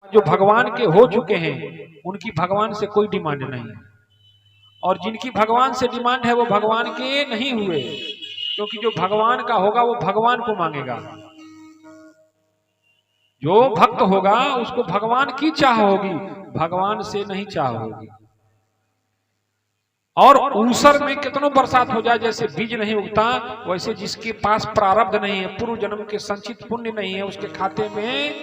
जो भगवान के हो चुके हैं उनकी भगवान से कोई डिमांड नहीं है, और जिनकी भगवान से डिमांड है वो भगवान के नहीं हुए, क्योंकि जो भगवान का होगा वो भगवान को मांगेगा। जो भक्त होगा उसको भगवान की चाह होगी, भगवान से नहीं चाह होगी। और ऊसर में कितनों बरसात हो जाए, जैसे बीज नहीं उगता वैसे जिसके पास प्रारब्ध नहीं है, पूर्व जन्म के संचित पुण्य नहीं है उसके खाते में,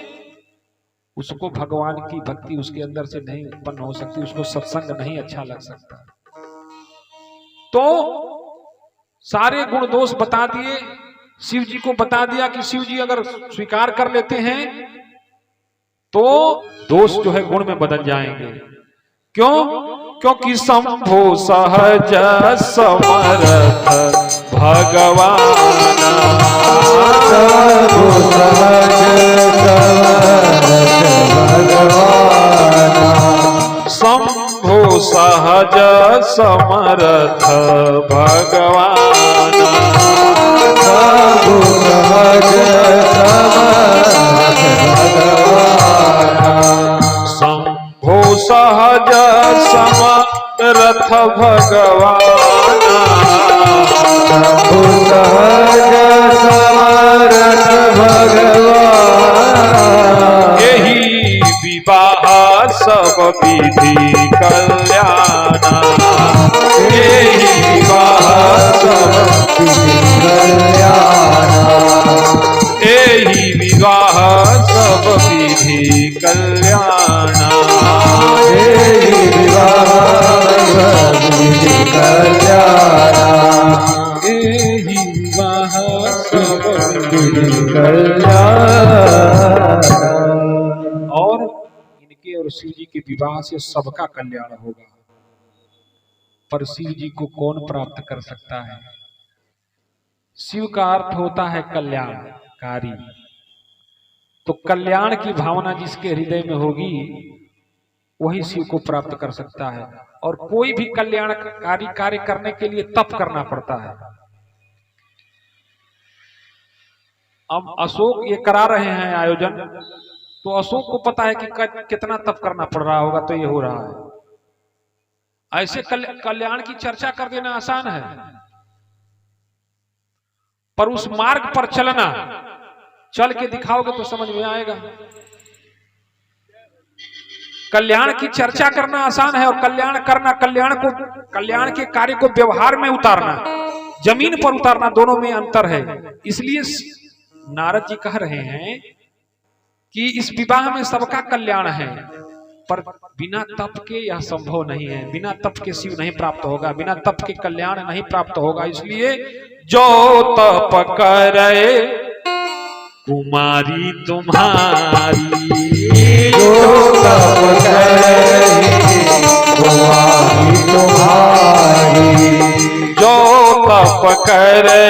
उसको भगवान की भक्ति उसके अंदर से नहीं उत्पन्न हो सकती, उसको सत्संग नहीं अच्छा लग सकता। तो सारे गुण दोष बता दिए, शिव जी को बता दिया कि शिव जी अगर स्वीकार कर लेते हैं तो दोष जो है गुण में बदल जाएंगे। क्यों? क्योंकि शंभो सहज समर्थ भगवान, शंभो सहज समर्थ भगवान, शंभो सहज समर्थ भगवान, यही विवाह सब विधि कल्याण, यही विवाह सब विधि कल्याण, यही विवाह सब विधि कल्याण, यही विवाह विधि कल्याण, यही विवाह सब विधि कल्याण। और इनके और शिव जी के विवाह से सबका कल्याण होगा। पर शिव जी को कौन प्राप्त कर सकता है? शिव का अर्थ होता है कल्याणकारी। तो कल्याण की भावना जिसके हृदय में होगी वही शिव को प्राप्त कर सकता है। और कोई भी कल्याणकारी कार्य करने के लिए तप करना पड़ता है। अब अशोक ये करा रहे हैं आयोजन, तो अशोक को पता है कि कितना तप करना पड़ रहा होगा, तो ये हो रहा है। ऐसे कल्याण की चर्चा कर देना आसान है, पर उस मार्ग पर चलना, चल के दिखाओगे तो समझ में आएगा। कल्याण की चर्चा करना आसान है, और कल्याण करना, कल्याण के कार्य को व्यवहार में उतारना, जमीन पर उतारना, दोनों में अंतर है। इसलिए नारद जी कह रहे हैं कि इस विवाह में सबका कल्याण है, पर बिना तप के यह संभव नहीं है। बिना तप के शिव नहीं प्राप्त होगा, बिना तप के कल्याण नहीं प्राप्त होगा। इसलिए जो तप करे कुमारी तुम्हारी, जो तप करे कुमारी तुम्हारी, जो तप करे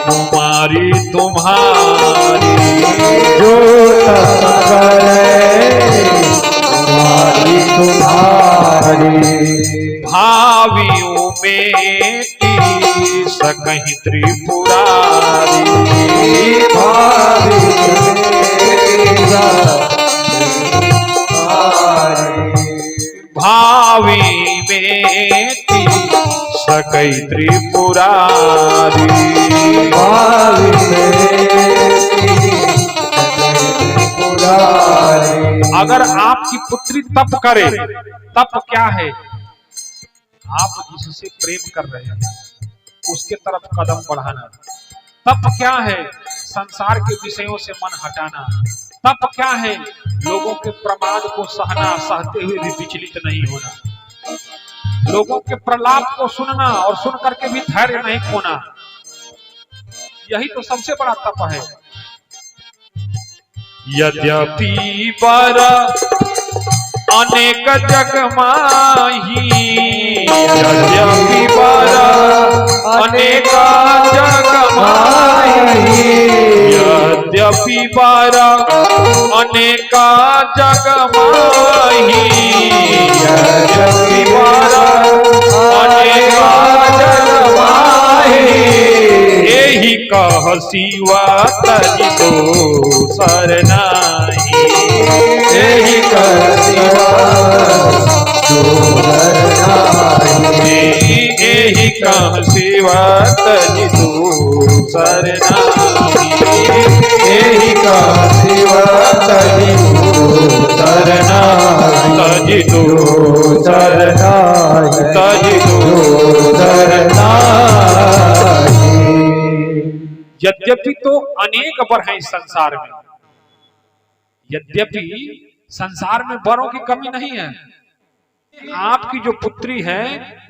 कुमारी तुम्हारी, जो तप करे कुमारी तुम्हारी, भावियों में सकहीं त्रिपुरारी, भावी में सकहीं त्रिपुरारी, अगर आपकी पुत्री तप करे, तप क्या है? आप जिससे प्रेम कर रहे हैं उसके तरफ कदम बढ़ाना। तप क्या है? संसार के विषयों से मन हटाना। तप क्या है? लोगों के प्रमाद को सहना, सहते हुए भी विचलित नहीं होना। लोगों के प्रलाप को सुनना और सुन करके भी धैर्य नहीं खोना। यही तो सबसे बड़ा तप है। यद्यपि बर अनेक जग माही, यद्यपि बर अनेक जग माही, यद्यपि बर अनेक जग माही, यद्यपि बर अनेक जग माही, एही कह शिवा तजी तो सरनाही, एहि कर सिवा दूसर नाही, एहि कह सिवा तजि दूसर नाही, एहि कर सिवा तजि दूसर नाही, तजि दूसर नाही, तजि दूसर नाही। यद्यपि तो अनेक वर हैं इस संसार में, यद्यपि संसार में वरों की कमी नहीं है। आपकी जो पुत्री है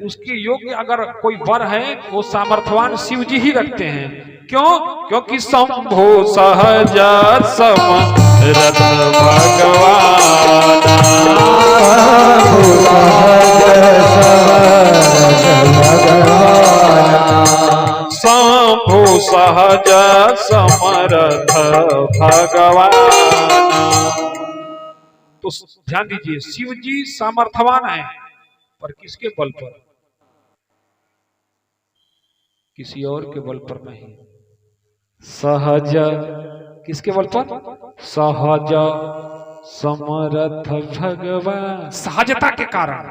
उसके योग्य अगर कोई वर है वो सामर्थ्यवान शिव जी ही रखते हैं। क्यों? क्योंकि शंभो सहज समरथ भगवान, शंभो सहज समरथ भगवान। तो ध्यान दीजिए, शिव जी सामर्थ्यवान है, पर किसके बल पर? किसी और के बल पर नहीं। सहज, किसके बल पर? सहज समरथ भगवान, सहजता के कारण।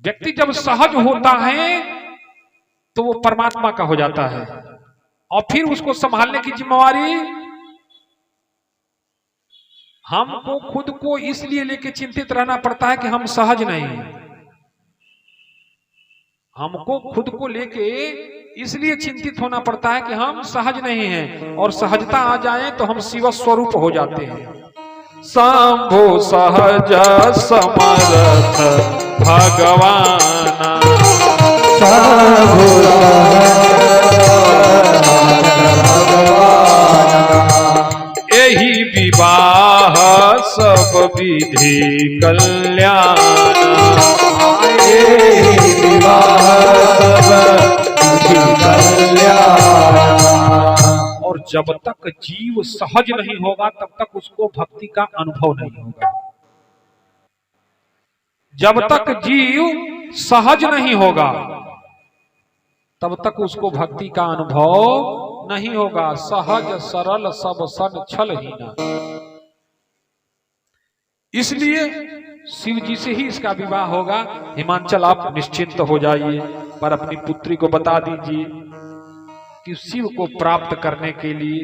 व्यक्ति जब सहज होता है तो वो परमात्मा का हो जाता है, और फिर उसको संभालने की जिम्मेवारी हमको खुद को इसलिए लेके चिंतित रहना पड़ता है कि हम सहज नहीं हैं। हमको खुद को लेके इसलिए चिंतित होना पड़ता है कि हम सहज नहीं हैं, और सहजता आ जाए तो हम शिव स्वरूप हो जाते हैं। शंभो सहज समरथ भगवान, शंभो यही विवाह सब विधि कल्याण, यही विवाह सब विधि कल्याण। और जब तक जीव सहज नहीं होगा तब तक उसको भक्ति का अनुभव नहीं होगा। जब तक जीव सहज नहीं होगा तब तक उसको भक्ति का अनुभव नहीं होगा। सहज सरल सब सन छल ही ना, इसलिए शिव जी से ही इसका विवाह होगा। हिमांचल आप निश्चिंत हो जाइए, पर अपनी पुत्री को बता दीजिए कि शिव को प्राप्त करने के लिए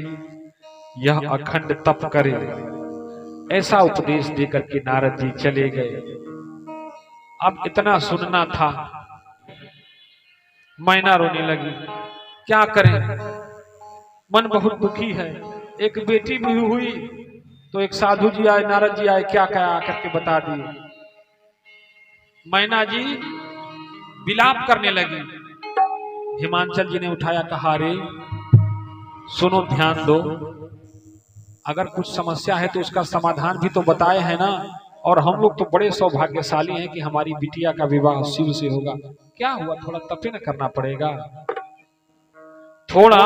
यह अखंड तप करे। ऐसा उपदेश देकर के नारद जी चले गए। अब इतना सुनना था। मैना रोने लगी, क्या करें, मन बहुत दुखी है। एक बेटी भी हुई तो एक साधु जी आए, नारद जी आए, क्या क्या आकर के बता दिए। मैना जी विलाप करने लगी। हिमांचल जी ने उठाया, कहा रे सुनो, ध्यान दो, अगर कुछ समस्या है तो उसका समाधान भी तो बताए हैं ना। और हम लोग तो बड़े सौभाग्यशाली हैं कि हमारी बिटिया का विवाह शिव से होगा। क्या हुआ, थोड़ा तपे न करना पड़ेगा, थोड़ा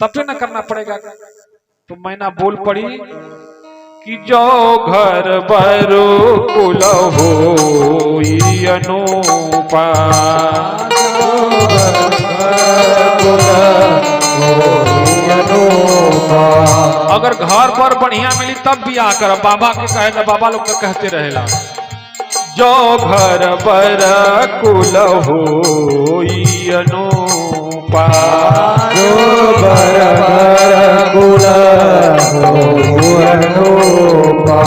तपे न करना पड़ेगा। तो मैना बोल पड़ी कि जो घर बरो कुल होई अनूपा, अगर घर पर बढ़िया मिली तब भी आकर बाबा के कहे, बाबा लोग तो कहते रहेला, जो घर पर कुल होई अनूपा, जो घर पर कुल होई अनूपा,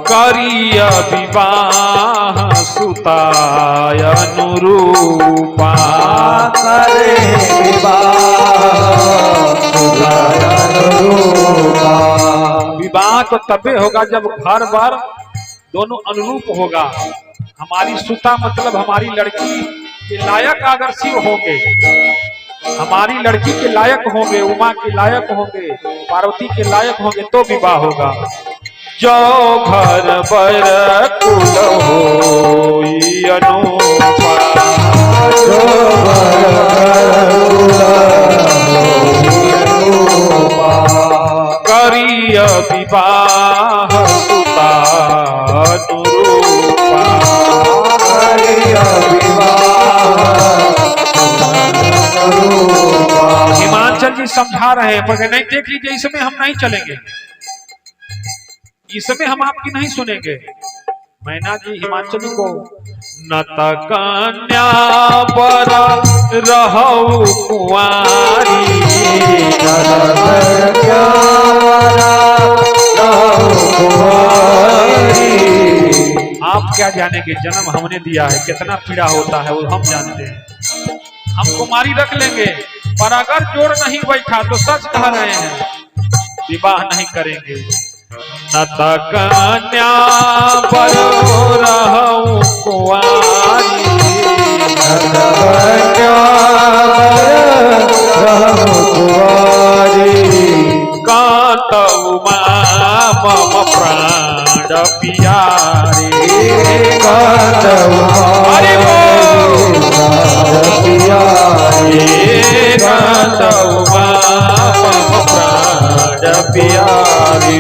करिय विवाह सुताय अनुरूपा, करे विवाह सुताय अनुरूपा। विवाह तो तबे होगा जब घर बार दोनों अनुरूप होगा। हमारी सुता मतलब हमारी लड़की के लायक अगर शिव होंगे, हमारी लड़की के लायक होंगे, उमा के लायक होंगे, पार्वती के लायक होंगे तो विवाह होगा। जो घर पर कुल होई अनूपा, जो घर कुल होई अनूपा, करिय विवाह सुता अनुरूपा, करिय विवाह सुता अनुरूपा। हिमांचल जी समझा रहे हैं, पर नहीं देख लीजिए इसमें हम नहीं चलेंगे, इसमें हम आपकी नहीं सुनेंगे। मैना जी हिमाचली को न त कन्या पर रहु कुंवारी, आप क्या जानेंगे, जन्म हमने दिया है, कितना पीड़ा होता है वो हम जानते हैं। हम कुमारी रख लेंगे, पर अगर जोड़ नहीं बैठा तो सच कह रहे हैं विवाह नहीं करेंगे। न त कन्या पर रहु कुंवारी, कांतउ मम प्राण प्यारे, अरे वो कांतउ मम प्राण प्यारे,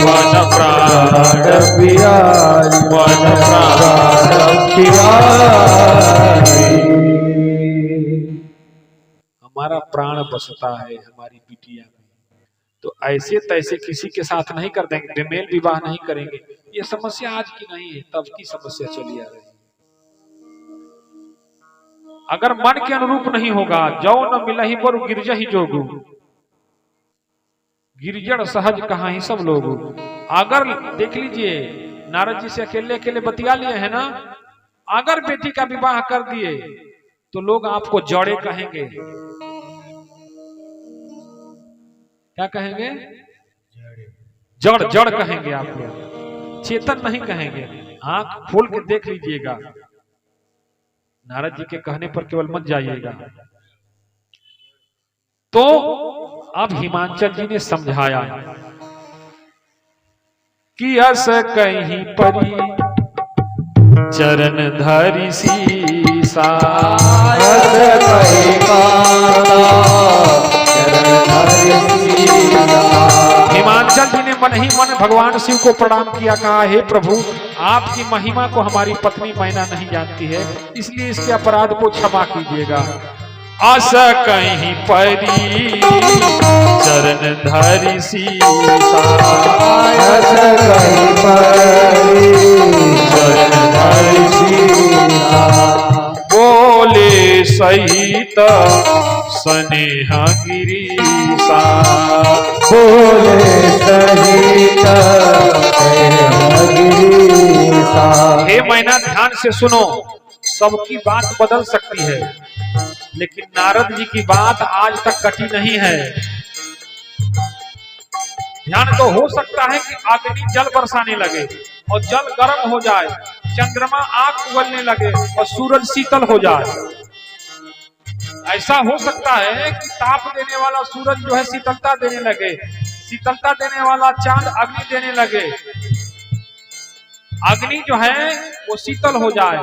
वन प्राण प्यारी, वन प्राण प्यारी। हमारा प्राण बसता है हमारी बिटिया में, तो ऐसे तैसे किसी के साथ नहीं कर देंगे, बेमेल विवाह नहीं करेंगे। ये समस्या आज की नहीं है, तब की समस्या चली आ रही है। अगर मन के अनुरूप नहीं होगा, जो न मिलहि पर गिरजा ही जोगु, गिरजड़ सहज कहा ही सब लोग। अगर देख लीजिए नारद जी से अकेले अकेले बतिया लिए हैं ना, अगर बेटी का विवाह कर दिए तो लोग आपको जड़े कहेंगे। क्या कहेंगे? जड़ जड़ कहेंगे आपको, चेतन नहीं कहेंगे। आंख खोल के देख लीजिएगा, नारद जी के कहने पर केवल मत जाइएगा। तो अब हिमांचल जी ने समझाया कि अस कहीं परी चरण धरि सीसा, हिमांचल जी ने मन ही मन भगवान शिव को प्रणाम किया, कहा हे प्रभु आपकी महिमा को हमारी पत्नी मैना नहीं जानती है, इसलिए इसके अपराध को क्षमा कीजिएगा। आस कहीं परी चरण धरि सीसा, चरण धरि सीसा, बोले सहित स्नेह गिरीसा, बोले सहित गिरीसा। हे मैना ध्यान से सुनो, सबकी बात बदल सकती है, लेकिन नारद जी की बात आज तक कटी नहीं है। ध्यान तो हो सकता है कि अग्नि जल बरसाने लगे और जल गर्म हो जाए, चंद्रमा आग उगलने लगे और सूरज शीतल हो जाए। ऐसा हो सकता है कि ताप देने वाला सूरज जो है शीतलता देने लगे, शीतलता देने वाला चांद अग्नि देने लगे, अग्नि जो है वो शीतल हो जाए।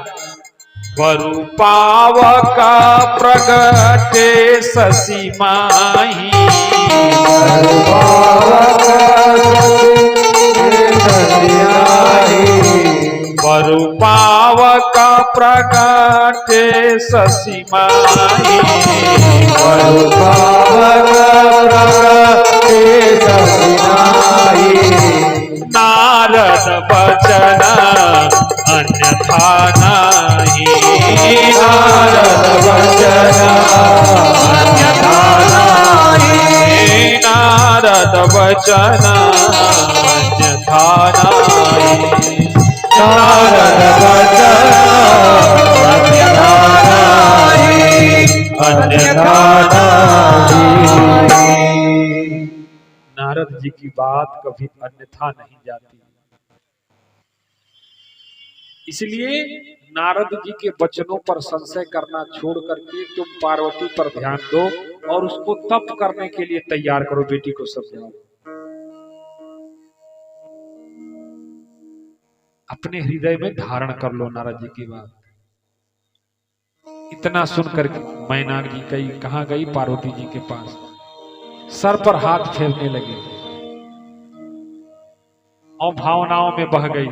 वरु पावका प्रगटे शशि माही, वरु पावका प्रगटे शशि माही, वरु पावका प्रगटे शशि माही। नारद बचन अन्यथा नहीं, नारद बचन अन्यथा नहीं, नारद बचन अन्यथा नहीं, नारद बचन अन्यथा नहीं, अन्यथा नहीं। नारद जी की बात कभी अन्यथा नहीं जाती, इसलिए नारद जी के वचनों पर संशय करना छोड़ करके तुम पार्वती पर ध्यान दो और उसको तप करने के लिए तैयार करो, बेटी को समझाओ। अपने हृदय में धारण कर लो नारद जी की बात। इतना सुनकर मैना जी कहाँ गई? पार्वती जी के पास, सर पर हाथ फेरने लगी और भावनाओं में बह गई।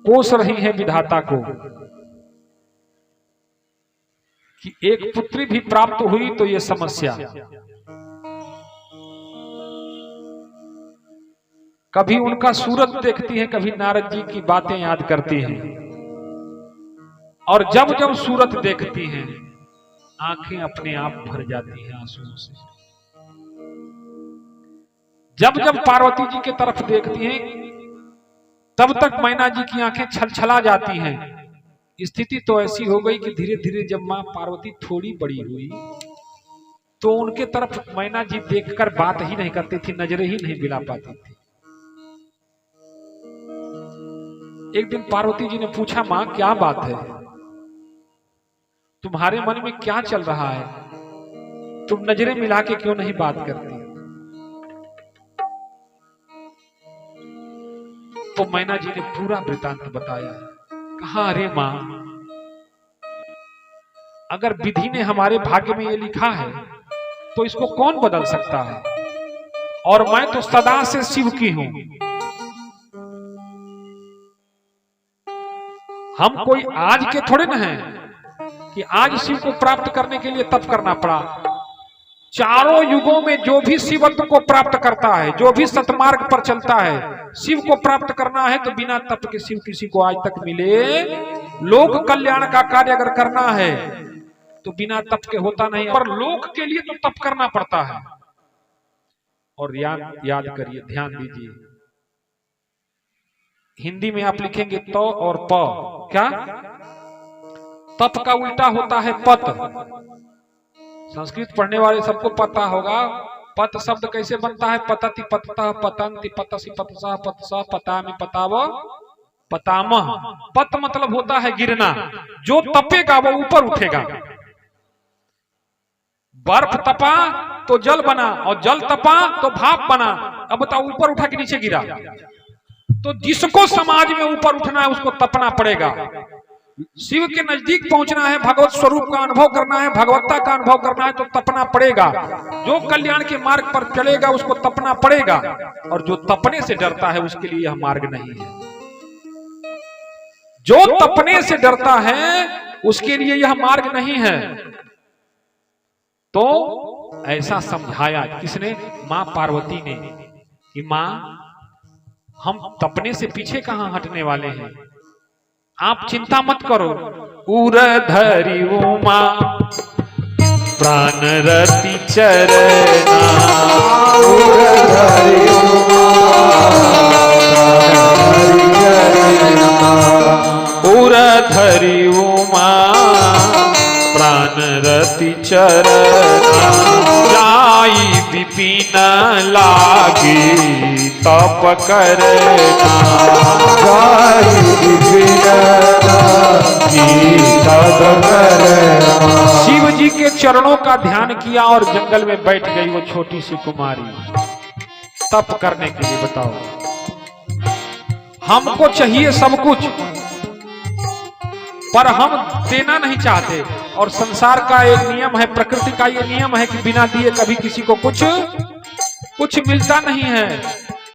कोस रही है विधाता को कि एक पुत्री भी प्राप्त हुई तो ये समस्या। कभी उनका सूरत देखती है, कभी नारद जी की बातें याद करती हैं, और जब जब सूरत देखती हैं आंखें अपने आप भर जाती हैं आंसुओं से। जब जब पार्वती जी की तरफ देखती हैं तब तक मैना जी की आंखें छलछला जाती हैं। स्थिति तो ऐसी हो गई कि धीरे धीरे जब मां पार्वती थोड़ी बड़ी हुई तो उनके तरफ मैना जी देखकर बात ही नहीं करती थी, नजरें ही नहीं मिला पाती थी। एक दिन पार्वती जी ने पूछा, मां क्या बात है, तुम्हारे मन में क्या चल रहा है, तुम नजरें मिला के क्यों नहीं बात करती? तो मैना जी ने पूरा वृतांत बताया। कहा, अरे मां, अगर विधि ने हमारे भाग्य में ये लिखा है तो इसको कौन बदल सकता है, और मैं तो सदा से शिव की हूं। हम कोई आज के थोड़े न हैं कि आज शिव को प्राप्त करने के लिए तप करना पड़ा। चारों युगों में जो भी शिवत्व को प्राप्त करता है, जो भी सतमार्ग पर चलता है, शिव को प्राप्त करना है तो बिना तप के शिव किसी को आज तक मिले। लोक कल्याण का कार्य अगर करना है तो बिना तप के होता नहीं, पर लोक के लिए तो तप करना पड़ता है। और याद करिए, ध्यान दीजिए, हिंदी में आप लिखेंगे तो और प, क्या तप का उल्टा होता है पत। संस्कृत पढ़ने वाले सबको पता होगा पत शब्द कैसे बनता है। पतति पततः पतंति पतसि पतसः पतसः पतामि पताव पतामह। पत मतलब होता है गिरना। जो तपेगा वो ऊपर उठेगा। बर्फ तपा तो जल बना, और जल तपा तो भाप बना। अब बताओ, ऊपर उठा के नीचे गिरा। तो जिसको समाज में ऊपर उठना है उसको तपना पड़ेगा। शिव के नजदीक पहुंचना है, भगवत स्वरूप का अनुभव करना है, भगवत्ता का अनुभव करना है तो तपना पड़ेगा। जो कल्याण के मार्ग पर चलेगा उसको तपना पड़ेगा, और जो तपने से डरता है उसके लिए यह मार्ग नहीं है। जो तपने से डरता है उसके लिए यह मार्ग नहीं है। तो ऐसा समझाया किसने? मां पार्वती ने, कि मां, हम तपने से पीछे कहां हटने वाले हैं, आप चिंता मत करो। उरधरि उमा प्राण रति चरना, उरधरि उमा उरधरि उमा प्राण रति चरना, जाई विपिन लागी तप करना, जाई विपिन लागी तप करना। शिव जी के चरणों का ध्यान किया और जंगल में बैठ गई वो छोटी सी कुमारी तप करने के लिए। बताओ, हमको चाहिए सब कुछ पर हम देना नहीं चाहते। और संसार का एक नियम है, प्रकृति का ये नियम है कि बिना दिए कभी किसी को कुछ मिलता नहीं है।